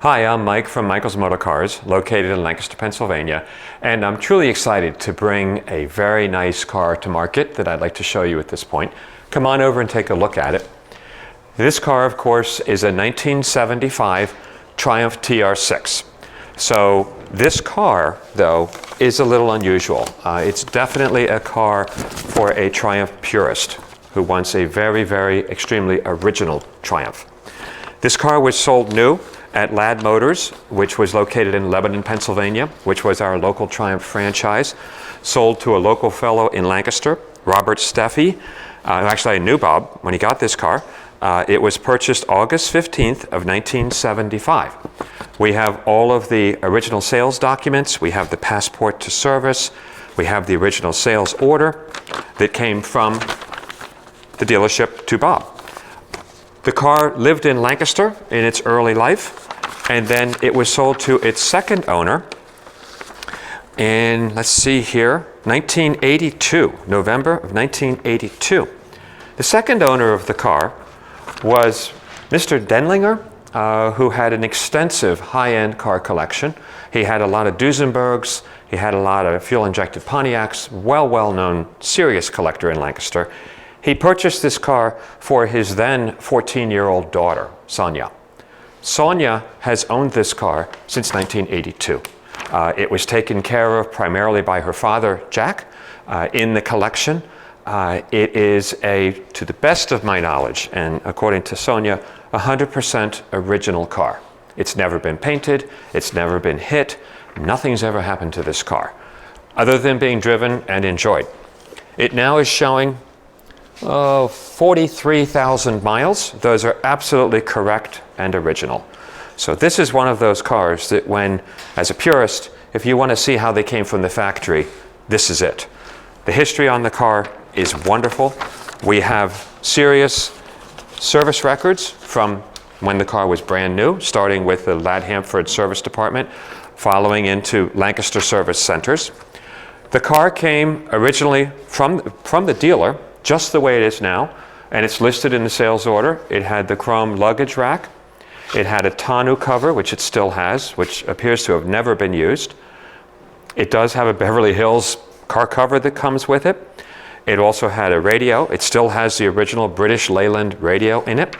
Hi, I'm Mike from Michael's Motor Cars, located in Lancaster, Pennsylvania, and I'm truly excited to bring a very nice car to market that I'd like to show you at this point. Come on over and take a look at it. This car, of course, is a 1975 Triumph TR6. So this car, though, is a little unusual. It's definitely a car for a Triumph purist who wants a very, very extremely original Triumph. This car was sold new at Ladd Motors, which was located in Lebanon, Pennsylvania, which was our local Triumph franchise. Sold to a local fellow in Lancaster, Robert Steffi. Actually, I knew Bob when he got this car. It was purchased August 15th of 1975. We have all of the original sales documents. We have the passport to service. We have the original sales order that came from the dealership to Bob. The car lived in Lancaster in its early life, and then it was sold to its second owner in, let's see here, 1982, November of 1982. The second owner of the car was Mr. Denlinger, who had an extensive high-end car collection. He had a lot of Duesenbergs, he had a lot of fuel-injected Pontiacs, well-known serious collector in Lancaster. He purchased this car for his then 14-year-old daughter, Sonia. Sonia has owned this car since 1982. It was taken care of primarily by her father, Jack, in the collection. It is to the best of my knowledge, and according to Sonia, 100% original car. It's never been painted, it's never been hit, nothing's ever happened to this car, other than being driven and enjoyed. It now is showing 43,000 miles. Those are absolutely correct and original. So this is one of those cars that as a purist, if you want to see how they came from the factory, this is it. The history on the car is wonderful. We have serious service records from when the car was brand new, starting with the Ladd Hamford Service Department, following into Lancaster Service Centers. The car came originally from the dealer, just the way it is now, and it's listed in the sales order. It had the chrome luggage rack. It had a tonneau cover, which it still has, which appears to have never been used. It does have a Beverly Hills car cover that comes with it. It also had a radio. It still has the original British Leyland radio in it.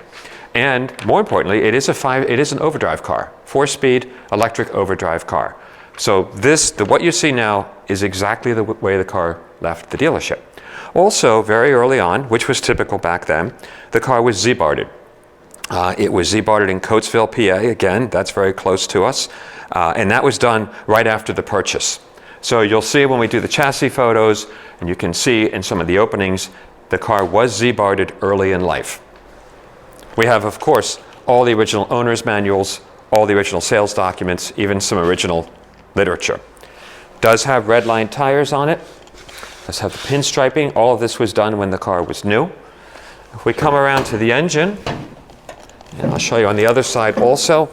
And more importantly, it is an overdrive car, 4-speed electric overdrive car. So what you see now is exactly the way the car left the dealership. Also, very early on, which was typical back then, the car was Z-barded. It was Z-barded in Coatesville, PA. Again, that's very close to us. And that was done right after the purchase. So you'll see when we do the chassis photos, and you can see in some of the openings, the car was Z-barded early in life. We have, of course, all the original owner's manuals, all the original sales documents, even some original literature. Does have red line tires on it. Does have the pinstriping. All of this was done when the car was new. If we come around to the engine, and I'll show you on the other side also,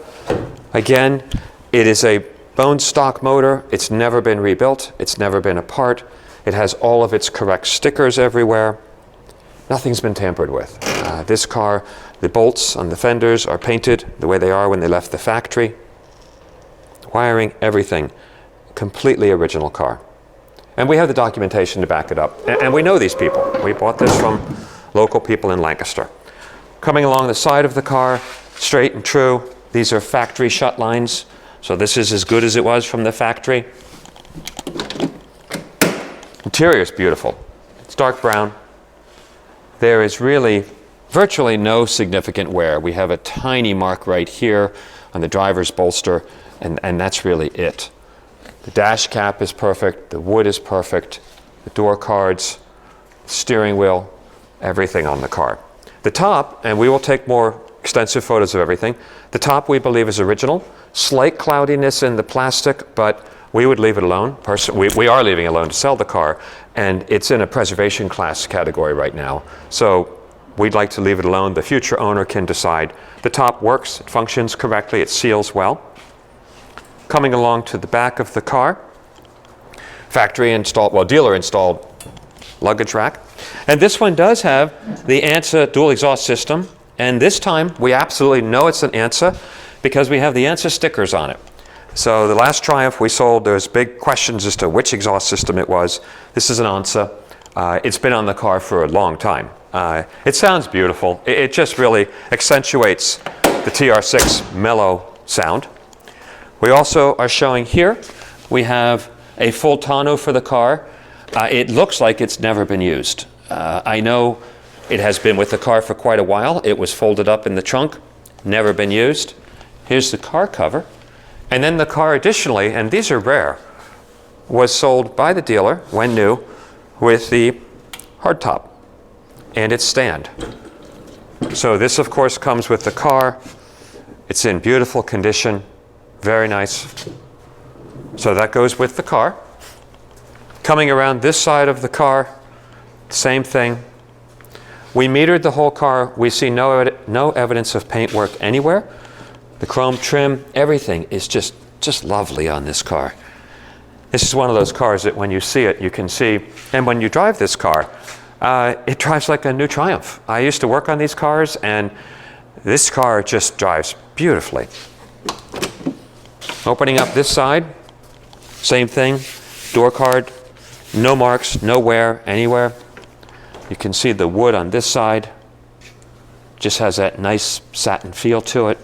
again, it is a bone stock motor. It's never been rebuilt. It's never been apart. It has all of its correct stickers everywhere. Nothing's been tampered with. This car, the bolts on the fenders are painted the way they are when they left the factory. Wiring, everything, completely original car. And we have the documentation to back it up. And we know these people. We bought this from local people in Lancaster. Coming along the side of the car, straight and true. These are factory shut lines. So this is as good as it was from the factory. Interior is beautiful. It's dark brown. There is really virtually no significant wear. We have a tiny mark right here on the driver's bolster, and that's really it. The dash cap is perfect, the wood is perfect, the door cards, steering wheel, everything on the car. The top, and we will take more extensive photos of everything, the top we believe is original. Slight cloudiness in the plastic, but we would leave it alone. We are leaving it alone to sell the car, and it's in a preservation class category right now. So we'd like to leave it alone. The future owner can decide. The top works, it functions correctly, it seals well. Coming along to the back of the car, dealer installed luggage rack. And this one does have the ANSA dual exhaust system And this time, we absolutely know it's an ANSA because we have the ANSA stickers on it. So the last Triumph we sold, there's big questions as to which exhaust system it was. This is an ANSA. It's been on the car for a long time. It sounds beautiful. It just really accentuates the TR6 mellow sound. We also are showing here, we have a full tonneau for the car. It looks like it's never been used. I know it has been with the car for quite a while. It was folded up in the trunk, never been used. Here's the car cover. And then the car additionally, and these are rare, was sold by the dealer when new with the hardtop and its stand. So this of course comes with the car. It's in beautiful condition, very nice. So that goes with the car. Coming around this side of the car, same thing. We metered the whole car. We see no evidence of paintwork anywhere. The chrome trim, everything is just lovely on this car. This is one of those cars that when you see it, you can see, and when you drive this car, it drives like a new Triumph. I used to work on these cars, and this car just drives beautifully. Opening up this side, same thing, door card, no marks, no wear anywhere. You can see the wood on this side, just has that nice satin feel to it.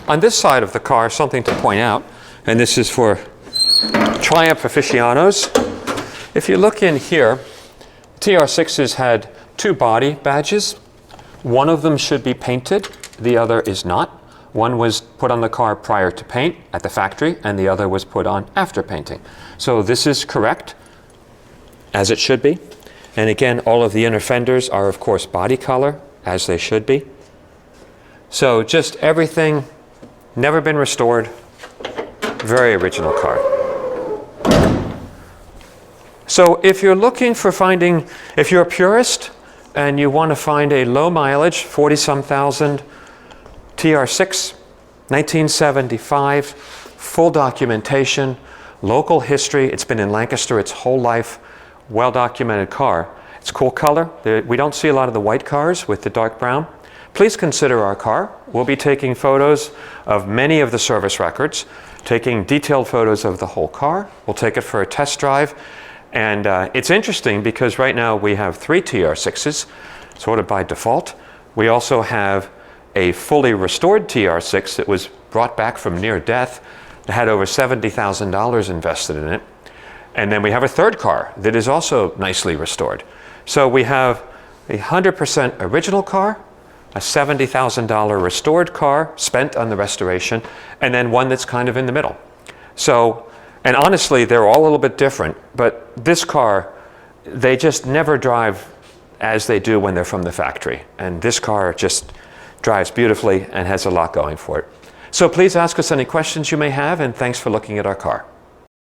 On this side of the car, something to point out, and this is for Triumph aficionados. If you look in here, TR6s had two body badges. One of them should be painted, the other is not. One was put on the car prior to paint at the factory, and the other was put on after painting. So this is correct, as it should be. And again, all of the inner fenders are of course body color, as they should be. So just everything, never been restored, very original car. So if you're looking for finding, if you're a purist and you want to find a low mileage, 40-some thousand TR6, 1975, full documentation, local history, it's been in Lancaster its whole life, well-documented car. It's a cool color. We don't see a lot of the white cars with the dark brown. Please consider our car. We'll be taking photos of many of the service records, taking detailed photos of the whole car. We'll take it for a test drive. And it's interesting because right now we have 3 TR6s, sort of by default. We also have a fully restored TR6 that was brought back from near death. It had over $70,000 invested in it. And then we have a third car that is also nicely restored. So we have a 100% original car, a $70,000 restored car spent on the restoration, and then one that's kind of in the middle. So, and honestly, they're all a little bit different, but this car, they just never drive as they do when they're from the factory. And this car just drives beautifully and has a lot going for it. So please ask us any questions you may have, and thanks for looking at our car.